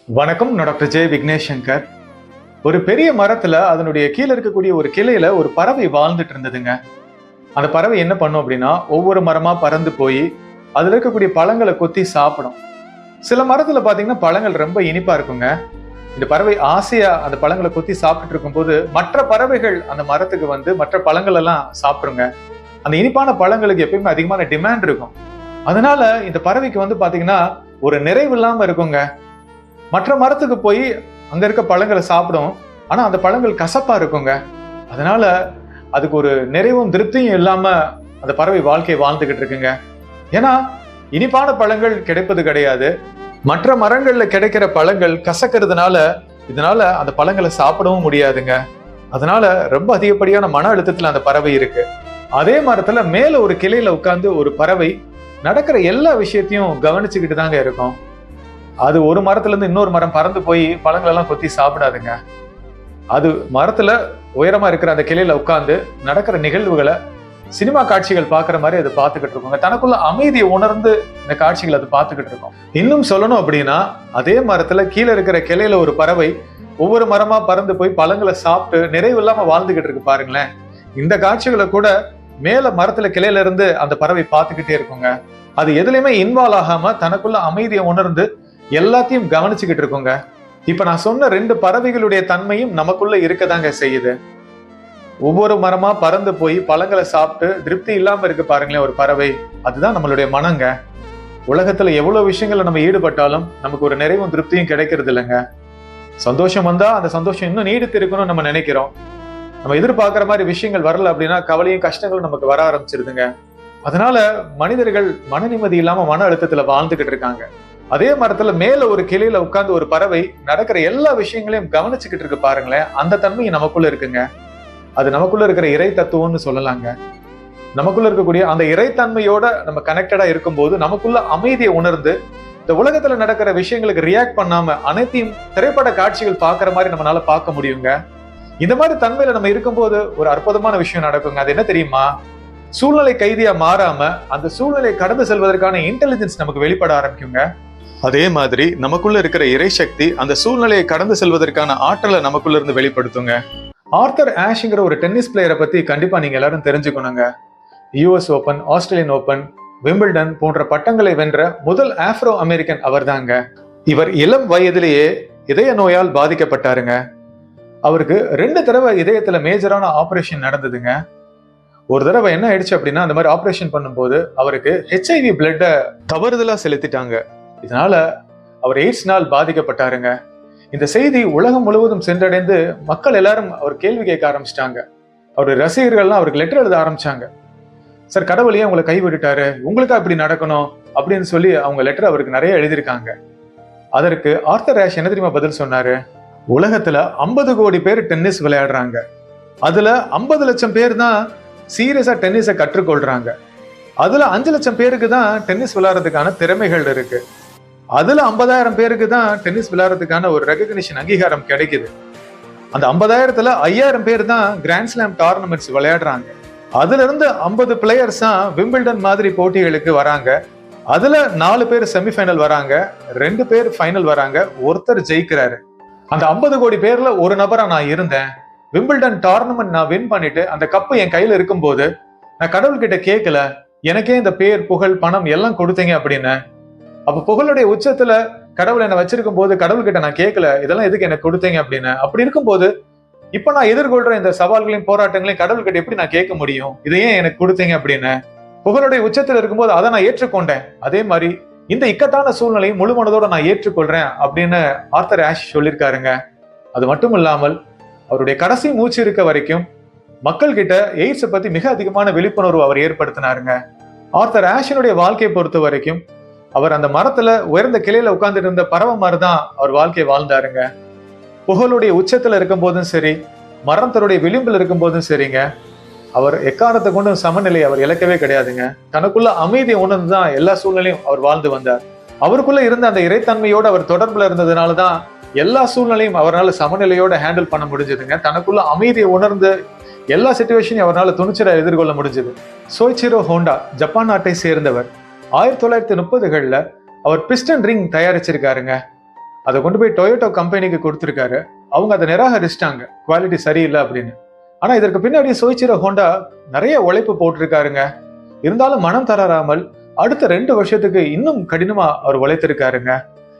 வணக்கம். நான் doctor J Vignesh Shankar. ஒரு பெரிய மரத்துல அதனுடைய கீழே இருக்கக்கூடிய ஒரு கிளையில ஒரு பறவை வாழ்ந்துட்டு இருந்ததுங்க. அந்த பறவை என்ன பண்ணும் அப்படின்னா, ஒவ்வொரு மரமா பறந்து போய் அதுல இருக்கக்கூடிய பழங்களை கொத்தி சாப்பிடும். சில மரத்துல பாத்தீங்கன்னா பழங்கள் ரொம்ப இனிப்பா இருக்குங்க. இந்த பறவை ஆசையா அந்த பழங்களை கொத்தி சாப்பிட்டு இருக்கும்போது மற்ற பறவைகள் அந்த மரத்துக்கு வந்து மற்ற பழங்கள் எல்லாம் சாப்பிடுங்க. அந்த இனிப்பான பழங்களுக்கு எப்பயுமே அதிகமான டிமாண்ட் இருக்கும். அதனால இந்த பறவைக்கு வந்து பாத்தீங்கன்னா ஒரு நிறைவு இல்லாம இருக்குங்க. மற்ற மரத்துக்கு போய் அங்க இருக்க பழங்களை சாப்பிடும். ஆனா அந்த பழங்கள் கசப்பா இருக்குங்க. அதனால அதுக்கு ஒரு நிறைவும் திருப்தியும் இல்லாம அந்த பறவை வாழ்க்கையை வாழ்ந்துகிட்டு இருக்குங்க. ஏன்னா இனிப்பான பழங்கள் கிடைப்பது கிடையாது. மற்ற மரங்கள்ல கிடைக்கிற பழங்கள் கசக்கிறதுனால இதனால அந்த பழங்களை சாப்பிடவும் முடியாதுங்க. அதனால ரொம்ப அதிகப்படியான மன அழுத்தத்துல அந்த பறவை இருக்கு. அதே மரத்துல மேல ஒரு கிளையில உட்கார்ந்து ஒரு பறவை நடக்கிற எல்லா விஷயத்தையும் கவனிச்சுக்கிட்டு தாங்க இருக்கும். அது ஒரு மரத்துல இருந்து இன்னொரு மரம் பறந்து போய் பழங்கள் எல்லாம் கொத்தி சாப்பிடாதுங்க. அது மரத்துல உயரமா இருக்கிற அந்த கிளையில உட்கார்ந்து நடக்கிற நிகழ்வுகளை சினிமா காட்சிகள் பாக்குற மாதிரி அது பார்த்துக்கிட்டு இருக்குங்க. தனக்குள்ள அமைதியை உணர்ந்து இந்த காட்சிகள் அது பார்த்துக்கிட்டு இருக்கும். இன்னும் சொல்லணும் அப்படின்னா, அதே மரத்துல கீழே இருக்கிற கிளையில ஒரு பறவை ஒவ்வொரு மரமா பறந்து போய் பழங்களை சாப்பிட்டு நிறைவு இல்லாம வாழ்ந்துகிட்டு இருக்கு பாருங்களேன். இந்த காட்சிகளை கூட மேல மரத்துல கிளையில இருந்து அந்த பறவை பார்த்துக்கிட்டே இருக்குங்க. அது எதுலையுமே இன்வால்வ் ஆகாம தனக்குள்ள அமைதியை உணர்ந்து எல்லாத்தையும் கவனிச்சுக்கிட்டு இருக்குங்க. இப்ப நான் சொன்ன ரெண்டு பறவைகளுடைய தன்மையும் நமக்குள்ள இருக்கதாங்க செய்யுது. ஒவ்வொரு மரமா பறந்து போய் பழங்களை சாப்பிட்டு திருப்தி இல்லாம இருக்கு பாருங்களேன் ஒரு பறவை. அதுதான் நம்மளுடைய மனங்க. உலகத்துல எவ்வளவு விஷயங்களை நம்ம ஈடுபட்டாலும் நமக்கு ஒரு நிறைவும் திருப்தியும் கிடைக்கிறது இல்லைங்க. சந்தோஷம் வந்தா அந்த சந்தோஷம் இன்னும் நீடித்து இருக்கணும்னு நம்ம நினைக்கிறோம். நம்ம எதிர்பார்க்கிற மாதிரி விஷயங்கள் வரல அப்படின்னா கவலையும் கஷ்டங்களும் நமக்கு வர ஆரம்பிச்சிருதுங்க. அதனால மனிதர்கள் மன நிம்மதி இல்லாம மன அழுத்தத்துல வாழ்ந்துகிட்டு இருக்காங்க. அதே மரத்துல மேல ஒரு கிளையில உட்கார்ந்து ஒரு பறவை நடக்கிற எல்லா விஷயங்களையும் கவனிச்சுக்கிட்டு இருக்கு பாருங்களேன். அந்த தன்மை நமக்குள்ள இருக்குங்க. அது நமக்குள்ள இருக்கிற இறை தத்துவம்னு சொல்லலாங்க. நமக்குள்ள இருக்கக்கூடிய அந்த இறைத்தன்மையோட நம்ம கனெக்டடா இருக்கும்போது நமக்குள்ள அமைதியை உணர்ந்து இந்த உலகத்துல நடக்கிற விஷயங்களுக்கு ரியாக்ட் பண்ணாம அனைத்தையும் திரைப்பட காட்சிகள் பாக்குற மாதிரி நம்மளால பார்க்க முடியுங்க. இந்த மாதிரி தன்மையில நம்ம இருக்கும்போது ஒரு அற்புதமான விஷயம் நடக்குங்க. அது என்ன தெரியுமா? சூழ்நிலை கைதியா மாறாம அந்த சூழ்நிலையை கடந்து செல்வதற்கான இன்டெலிஜென்ஸ் நமக்கு வெளிப்பட ஆரம்பிக்குங்க. அதே மாதிரி நமக்குள்ள இருக்கிற இறை சக்தி அந்த சூழ்நிலையை கடந்து செல்வதற்கான ஆற்றலை நமக்குள்ள இருந்து வெளிப்படுத்துங்க. ஆர்தர் ஆஷ்ங்கிற ஒரு டென்னிஸ் பிளேயரை பத்தி கண்டிப்பா நீங்க எல்லாரும் தெரிஞ்சுக்கணுங்க. US open, Australian open, Wimbledon போன்ற பட்டங்களை வென்ற முதல் ஆப்ரோ அமெரிக்கன் அவர் தாங்க. இவர் இளம் வயதிலேயே இதய நோயால் பாதிக்கப்பட்டாருங்க. அவருக்கு 2 தடவை இதயத்துல மேஜரான ஆபரேஷன் நடந்ததுங்க. ஒரு தடவை என்ன ஆயிடுச்சு அப்படின்னா, அந்த மாதிரி ஆபரேஷன் பண்ணும்போது அவருக்கு HIV பிளட்ட தவறுதலா செலுத்திட்டாங்க. இதனால அவர் எய்ட்ஸ்னால் பாதிக்கப்பட்டாருங்க. இந்த செய்தி உலகம் முழுவதும் சென்றடைந்து மக்கள் எல்லாரும் அவர் கேள்வி கேட்க ஆரம்பிச்சிட்டாங்க. அவருடைய ரசிகர்கள்லாம் அவருக்கு லெட்டர் எழுத ஆரம்பிச்சாங்க. சார், கடவுளையே உங்களை கைவிட்டுட்டாரு, உங்களுக்கா இப்படி நடக்கணும் அப்படின்னு சொல்லி அவங்க லெட்டர் அவருக்கு நிறைய எழுதியிருக்காங்க. அதற்கு ஆர்தர் ஆஷ் என்ன தெரியுமா பதில் சொன்னாரு? உலகத்துல 50 கோடி பேர் டென்னிஸ் விளையாடுறாங்க. அதுல 50 லட்சம் பேர் தான் சீரியஸா டென்னிஸை கற்றுக்கொள்றாங்க. அதுல 5 லட்சம் பேருக்கு தான் டென்னிஸ் விளையாடுறதுக்கான திறமைகள் இருக்கு. அதுல 50,000 பேருக்கு தான் டென்னிஸ் விளையாடுறதுக்கான ஒரு ரெகக்னிஷன் அங்கீகாரம் கிடைக்குது. அந்த 50,000த்துல 5,000 பேர் தான் கிராண்ட்ஸ்லாம் டோர்னமெண்ட்ஸ் விளையாடுறாங்க. அதுல இருந்து 50 பிளேயர்ஸ் தான் விம்பிள்டன் மாதிரி போட்டிகளுக்கு வராங்க. அதுல 4 பேர் செமிஃபைனல் வராங்க, 2 பேர் ஃபைனல் வராங்க, ஒருத்தர் ஜெயிக்கிறாரு. அந்த 50 கோடி பேர்ல ஒரு நபரா நான் இருந்தேன். விம்பிள்டன் டோர்னமெண்ட் நான் வின் பண்ணிட்டு அந்த கப்பு என் கையில இருக்கும்போது நான் கடவுள்கிட்ட கேட்கல, எனக்கே இந்த பேர், புகழ், பணம் எல்லாம் கொடுத்தீங்க அப்படின்னு. அப்ப புகழுடைய உச்சத்துல கடவுள் என்ன வச்சிருக்கும் போது கடவுள்கிட்ட நான் கேட்கல, இதெல்லாம் எதுக்கு எனக்கு கொடுத்தீங்க அப்படின்னு. அப்படி இருக்கும்போது இப்ப நான் எதிர்கொள்ற இந்த சவால்களையும் போராட்டங்களையும் கடவுள்கிட்ட எப்படி நான் கேட்க முடியும், இதையே எனக்கு கொடுத்தீங்க அப்படின்னு? புகழுடைய உச்சத்துல இருக்கும்போது அதை நான் ஏற்றுக்கொண்டேன். அதே மாதிரி இந்த இக்கட்டான சூழ்நிலையை முழு மனதோட நான் ஏற்றுக்கொள்றேன் அப்படின்னு ஆர்தர் ஆஷ் சொல்லியிருக்காருங்க. அது மட்டும் இல்லாமல் அவருடைய கடைசி மூச்சு இருக்க வரைக்கும் மக்கள் கிட்ட எய்ட்ஸை பத்தி மிக அதிகமான விழிப்புணர்வு அவர் ஏற்படுத்தினாருங்க. ஆர்தர் ஆஷனுடைய வாழ்க்கையை பொறுத்த வரைக்கும் அவர் அந்த மரத்துல உயர்ந்த கிளையில உட்கார்ந்துட்டு இருந்த பறவை மாதிரி தான் அவர் வாழ்க்கையை வாழ்ந்தாருங்க. புகழுடைய உச்சத்துல இருக்கும் போதும் சரி, மரணத்தருடைய விளிம்பில் இருக்கும் போதும் சரிங்க, அவர் எக்காரணத்தை கொண்டும் சமநிலை அவர் இழக்கவே கிடையாதுங்க. தனக்குள்ள அமைதியை உணர்ந்துதான் எல்லா சூழ்நிலையும் அவர் வாழ்ந்து வந்தார். அவருக்குள்ள இருந்த அந்த இறைத்தன்மையோடு அவர் தொடர்புல இருந்ததுனாலதான் எல்லா சூழ்நிலையும் அவரால் சமநிலையோட ஹேண்டில் பண்ண முடிஞ்சதுங்க. தனக்குள்ள அமைதியை உணர்ந்து எல்லா சிச்சுவேஷனையும் அவரால் துணிச்சலா எதிர்கொள்ள முடிஞ்சது. சோய்ச்சிரோ ஹோண்டா ஜப்பான் நாட்டை சேர்ந்தவர். 1930களில் அவர் பிஸ்டன் ரிங் தயாரிச்சிருக்காருங்க. அதை கொண்டு போய் டொயோட்டோ கம்பெனிக்கு கொடுத்துருக்காரு. அவங்க அதை நிராகரிச்சிட்டாங்க, குவாலிட்டி சரியில்லை அப்படின்னு. ஆனா இதற்கு பின்னாடி சோய்ச்சிரோ ஹோண்டா நிறைய உழைப்பு போட்டிருக்காருங்க. இருந்தாலும் மனம் தளராமல் அடுத்த 2 வருஷத்துக்கு இன்னும் கடினமா அவர் உழைத்திருக்காருங்க.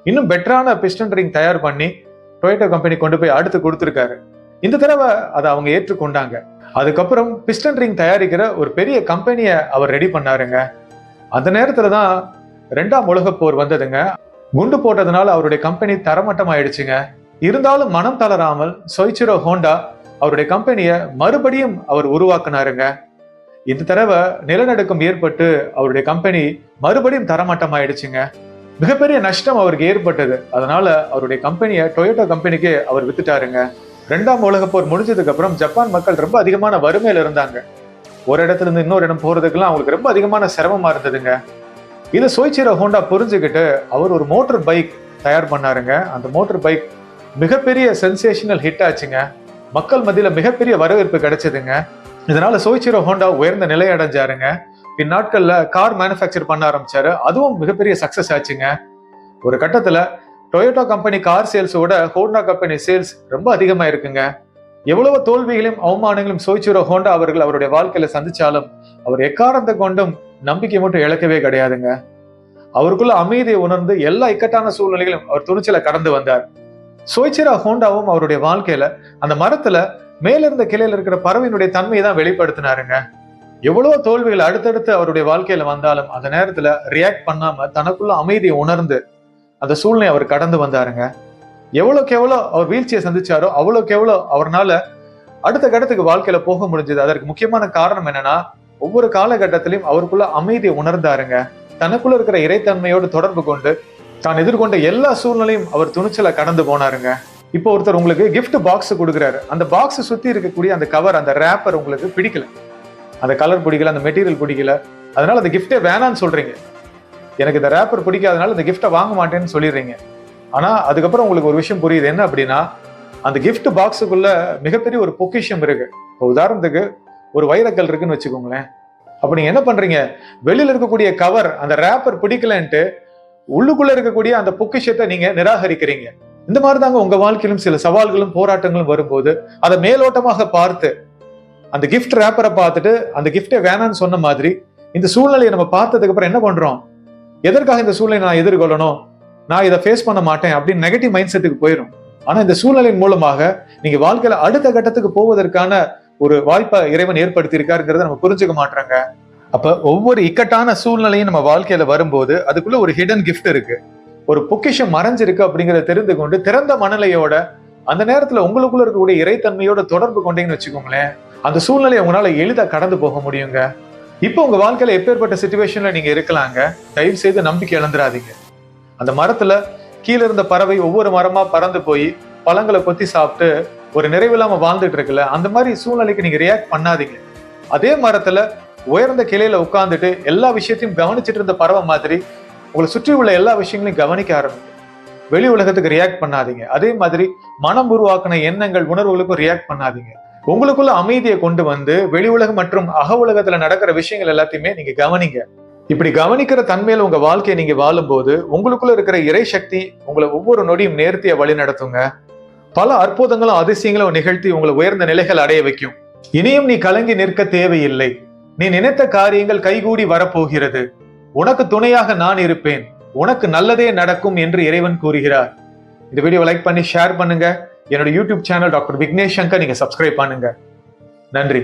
இன்னும் பெட்டரான பிஸ்டன் ரிங் தயார் பண்ணி டொயோட்டோ கம்பெனி கொண்டு போய் அடுத்து கொடுத்துருக்காரு. இந்த தடவை அதை அவங்க ஏற்றுக்கொண்டாங்க. அதுக்கப்புறம் பிஸ்டன் ரிங் தயாரிக்கிற ஒரு பெரிய கம்பெனியை அவர் ரெடி பண்ணாருங்க. அந்த நேரத்துல தான் 2ஆம் உலகப் போர் வந்ததுங்க. குண்டு போட்டதுனால அவருடைய கம்பெனி தரமட்டமாயிடுச்சுங்க. இருந்தாலும் மனம் தளராமல் சோய்ச்சிரோ ஹோண்டா அவருடைய கம்பெனியை மறுபடியும் அவர் உருவாக்குனாருங்க. இந்த தடவை நிலநடுக்கம் ஏற்பட்டு அவருடைய கம்பெனி மறுபடியும் தரமட்டமாயிடுச்சுங்க. மிகப்பெரிய நஷ்டம் அவருக்கு ஏற்பட்டது. அதனால அவருடைய கம்பெனியை டொயோட்டோ கம்பெனிக்கு அவர் வித்துட்டாருங்க. 2ஆம் உலகப் போர் முடிஞ்சதுக்கு அப்புறம் ஜப்பான் மக்கள் ரொம்ப அதிகமான வறுமையில இருந்தாங்க. ஒரு இடத்துல இருந்து இன்னொரு இடம் போறதுக்கெல்லாம் அவங்களுக்கு ரொம்ப அதிகமான சிரமமா இருந்ததுங்க. இதை சோய்ச்சிரோ ஹோண்டா புரிஞ்சுக்கிட்டு அவர் ஒரு மோட்டார் பைக் தயார் பண்ணாருங்க. அந்த மோட்டார் பைக் மிகப்பெரிய சென்சேஷனல் ஹிட் ஆச்சுங்க. மக்கள் மத்தியில மிகப்பெரிய வரவேற்பு கிடைச்சதுங்க. இதனால சோய்ச்சிரோ ஹோண்டா உயர்ந்த நிலை அடைஞ்சாருங்க. பின்னாட்கள்ல கார் மேனுஃபேக்சர் பண்ண ஆரம்பிச்சாரு. அதுவும் மிகப்பெரிய சக்சஸ் ஆச்சுங்க. ஒரு கட்டத்துல டொயோட்டோ கம்பெனி கார் சேல்ஸோட ஹோண்டா கம்பெனி சேல்ஸ் ரொம்ப அதிகமா இருக்குங்க. எவ்வளவு தோல்விகளையும் அவமானங்களும் சோய்ச்சிரோ ஹோண்டா அவர்கள் அவருடைய வாழ்க்கையில சந்திச்சாலும் அவர் எக்காரணத்தை கொண்டும் நம்பிக்கை மட்டும் இழக்கவே கிடையாதுங்க. அவருக்குள்ள அமைதியை உணர்ந்து எல்லா இக்கட்டான சூழ்நிலைகளும் அவர் துணிச்சல கடந்து வந்தார். சோய்ச்சிரோ ஹோண்டாவும் அவருடைய வாழ்க்கையில அந்த மரத்துல மேல இருந்த கிளையில இருக்கிற பறவையினுடைய தன்மையை தான் வெளிப்படுத்தினாருங்க. எவ்வளவு தோல்விகள் அடுத்தடுத்து அவருடைய வாழ்க்கையில வந்தாலும் அந்த நேரத்துல ரியாக்ட் பண்ணாம தனக்குள்ள அமைதியை உணர்ந்து அந்த சூழ்நிலை அவர் கடந்து வந்தாருங்க. எவ்வளவுக்கு எவ்வளோ அவர் வீழ்ச்சியை சந்திச்சாரோ அவ்வளவுக்கு எவ்வளோ அவரால் அடுத்த கட்டத்துக்கு வாழ்க்கையில போக முடிஞ்சது. அதற்கு முக்கியமான காரணம் என்னன்னா, ஒவ்வொரு காலகட்டத்திலையும் அவருக்குள்ள அமைதியை உணர்ந்தாருங்க. தனக்குள்ள இருக்கிற இறைத்தன்மையோடு தொடர்பு கொண்டு தான் எதிர்கொண்ட எல்லா சூழ்நிலையும் அவர் துணிச்சல கடந்து போனாருங்க. இப்போ ஒருத்தர் உங்களுக்கு கிஃப்ட் பாக்ஸ் கொடுக்குறாரு. அந்த பாக்ஸ் சுத்தி இருக்கக்கூடிய அந்த கவர், அந்த ரேப்பர் உங்களுக்கு பிடிக்கல, அந்த கலர் பிடிக்கல, அந்த மெட்டீரியல் பிடிக்கல, அதனால அந்த கிஃப்டே வேணான்னு சொல்றீங்க. எனக்கு இந்த ரேப்பர் பிடிக்காதனால இந்த கிஃப்டை வாங்க மாட்டேன்னு சொல்லிடுறீங்க. ஆனா அதுக்கப்புறம் உங்களுக்கு ஒரு விஷயம் புரியுது. என்ன அப்படின்னா, அந்த கிஃப்ட் பாக்ஸுக்குள்ள மிகப்பெரிய ஒரு பொக்கிஷம் இருக்கு. இப்போ உதாரணத்துக்கு ஒரு வைரக்கல் இருக்குன்னு வச்சுக்கோங்களேன். அப்ப நீங்க என்ன பண்றீங்க, வெளியில இருக்கக்கூடிய கவர், அந்த ரேப்பர் பிடிக்கலன்ட்டு உள்ளுக்குள்ள இருக்கக்கூடிய அந்த பொக்கிஷத்தை நீங்க நிராகரிக்கிறீங்க. இந்த மாதிரி தாங்க உங்க வாழ்க்கையிலும் சில சவால்களும் போராட்டங்களும் வரும்போது அதை மேலோட்டமாக பார்த்து அந்த கிஃப்ட் ரேப்பரை பார்த்துட்டு அந்த கிஃப்டை வேணான்னு சொன்ன மாதிரி இந்த சூழ்நிலையை நம்ம பார்த்ததுக்கு அப்புறம் என்ன பண்றோம், எதற்காக இந்த சூழ்நிலை நான் எதிர்கொள்ளணும், நான் இதை ஃபேஸ் பண்ண மாட்டேன் அப்படின்னு நெகட்டிவ் மைண்ட் செட்டுக்கு போயிடும். ஆனா இந்த சூழ்நிலையின் மூலமாக நீங்க வாழ்க்கையில அடுத்த கட்டத்துக்கு போவதற்கான ஒரு வாய்ப்பை இறைவன் ஏற்படுத்தி இருக்காருங்கிறத நம்ம புரிஞ்சுக்க மாட்டாங்க. அப்ப ஒவ்வொரு இக்கட்டான சூழ்நிலையும் நம்ம வாழ்க்கையில வரும்போது அதுக்குள்ள ஒரு ஹிடன் கிஃப்ட் இருக்கு, ஒரு பொக்கிஷம் மறைஞ்சிருக்கு அப்படிங்கிறத தெரிந்து கொண்டு திறந்த மனநிலையோட அந்த நேரத்துல உங்களுக்குள்ள இருக்கக்கூடிய இறைத்தன்மையோட தொடர்பு கொண்டீங்கன்னு வச்சுக்கோங்களேன், அந்த சூழ்நிலையை உங்களால எளிதா கடந்து போக முடியுங்க. இப்போ உங்க வாழ்க்கையில எப்பேற்பட்ட சிச்சுவேஷன்ல நீங்க இருக்கலாங்க, தயவு செய்து நம்பிக்கை இழந்துடாதீங்க. அந்த மரத்துல கீழே இருந்த பறவை ஒவ்வொரு மரமா பறந்து போய் பழங்களை கொத்தி சாப்பிட்டு ஒரு நிறைவில்லாம வாழ்ந்துட்டு இருக்குல்ல, அந்த மாதிரி சூழ்நிலைக்கு நீங்க ரியாக்ட் பண்ணாதீங்க. அதே மரத்துல உயர்ந்த கிளையில உட்கார்ந்துட்டு எல்லா விஷயத்தையும் கவனிச்சுட்டு இருந்த பறவை மாதிரி உங்களை சுற்றி உள்ள எல்லா விஷயங்களையும் கவனிக்க ஆரம்பிங்க. வெளி உலகத்துக்கு ரியாக்ட் பண்ணாதீங்க. அதே மாதிரி மனம் உருவாக்கின எண்ணங்கள், உணர்வுகளுக்கும் ரியாக்ட் பண்ணாதீங்க. உங்களுக்குள்ள அமைதியை கொண்டு வந்து வெளி உலகம் மற்றும் அக உலகத்துல நடக்கிற விஷயங்கள் எல்லாத்தையுமே நீங்க கவனிங்க. இப்படி கவனிக்கிற தன்மையில உங்க வாழ்க்கையை நீங்க வாழும்போது உங்களுக்குள்ள இருக்கிற இறை சக்தி உங்களை ஒவ்வொரு நொடியும் நேர்த்தியா வழி நடத்துங்க. பல அற்புதங்களும் அதிசயங்களும் நிகழ்த்தி உங்களை உயர்ந்த நிலைகள் அடைய வைக்கும். இனியும் நீ கலங்கி நிற்க தேவையில்லை. நீ நினைத்த காரியங்கள் கைகூடி வரப்போகிறது. உனக்கு துணையாக நான் இருப்பேன். உனக்கு நல்லதே நடக்கும் என்று இறைவன் கூறுகிறார். இந்த வீடியோ லைக் பண்ணி ஷேர் பண்ணுங்க. என்னோட YouTube channel doctor Vignesh Shankar நீங்க சப்ஸ்கிரைப் பண்ணுங்க. நன்றி.